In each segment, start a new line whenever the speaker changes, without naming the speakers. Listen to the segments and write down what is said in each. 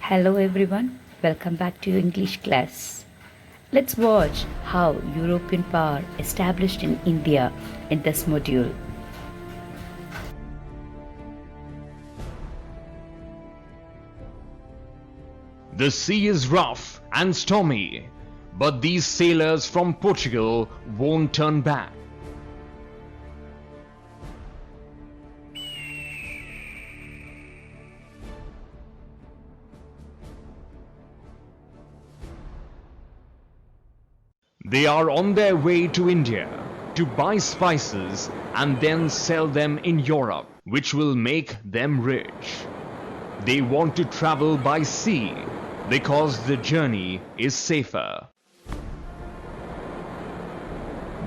Hello everyone, welcome back to your English class. Let's watch how European power established in India in this module.
The sea is rough and stormy, but these sailors from Portugal won't turn back. They are on their way to India to buy spices and then sell them in Europe, which will make them rich. They want to travel by sea because the journey is safer.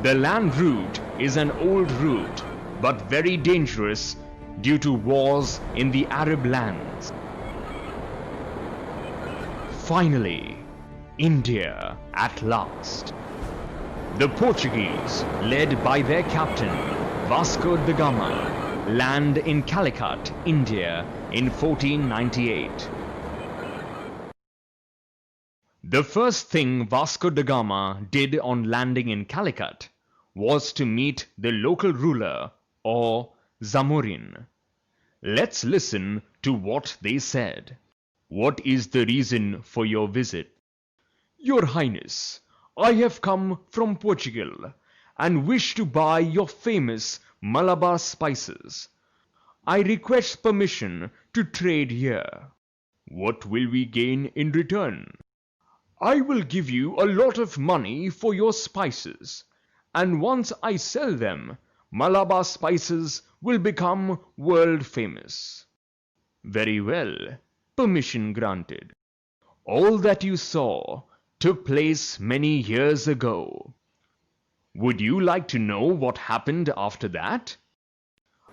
The land route is an old route, but very dangerous due to wars in the Arab lands. Finally, India at last. The Portuguese, led by their captain Vasco da Gama, land in Calicut, India in 1498. The first thing Vasco da Gama did on landing in Calicut was to meet the local ruler, or Zamorin. Let's listen to what they said. What is the reason for your visit? Your Highness, I have come from Portugal and wish to buy your famous Malabar spices. I request permission to trade here. What will we gain in return? I will give you a lot of money for your spices, and once I sell them, Malabar spices will become world famous. Very well, permission granted. All that you saw took place many years ago. Would you like to know what happened after that?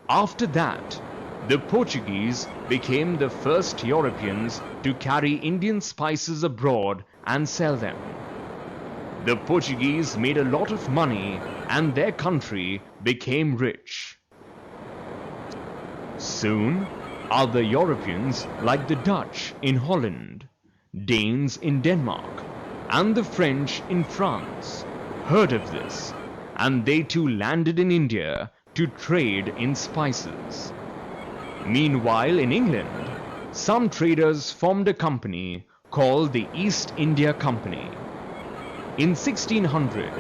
After that, the Portuguese became the first Europeans to carry Indian spices abroad and sell them. The Portuguese made a lot of money and their country became rich. Soon, other Europeans like the Dutch in Holland, Danes in Denmark, and the French in France heard of this, and they too landed in India to trade in spices. Meanwhile, in England, some traders formed a company called the East India Company. In 1600,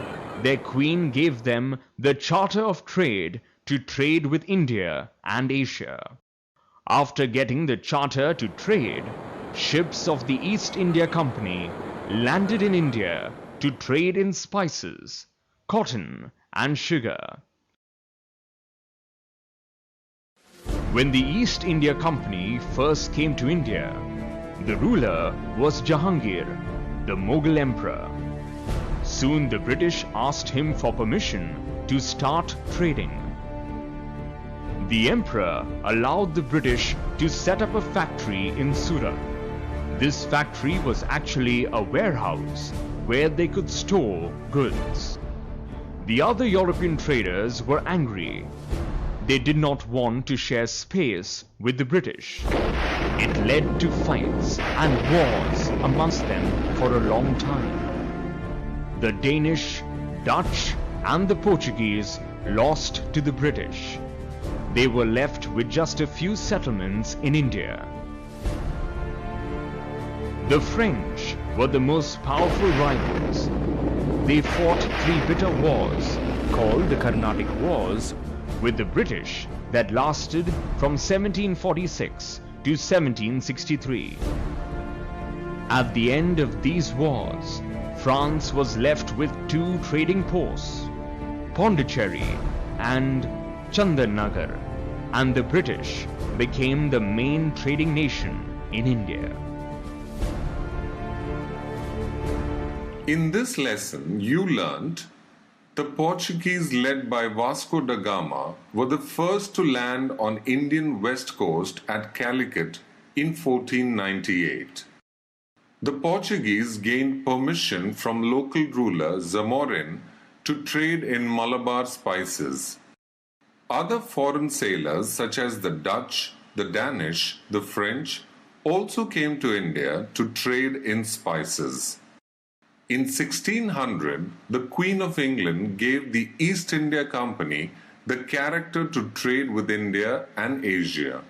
their queen gave them the Charter of Trade to trade with India and Asia. After getting the charter to trade, ships of the East India Company landed in India to trade in spices, cotton, and sugar. When the East India Company first came to India, the ruler was Jahangir, the Mughal emperor. Soon the British asked him for permission to start trading. The emperor allowed the British to set up a factory in Surat. This factory was actually a warehouse where they could store goods. The other European traders were angry. They did not want to share space with the British. It led to fights and wars amongst them for a long time. The Danish, Dutch, and the Portuguese lost to the British. They were left with just a few settlements in India. The French were the most powerful rivals. They fought three bitter wars, called the Carnatic Wars, with the British that lasted from 1746 to 1763. At the end of these wars, France was left with two trading posts, Pondicherry and Chandanagar, and the British became the main trading nation in India.
In this lesson, you learnt the Portuguese led by Vasco da Gama were the first to land on Indian west coast at Calicut in 1498. The Portuguese gained permission from local ruler Zamorin to trade in Malabar spices. Other foreign sailors such as the Dutch, the Danish, the French also came to India to trade in spices. In 1600, the Queen of England gave the East India Company the character to trade with India and Asia.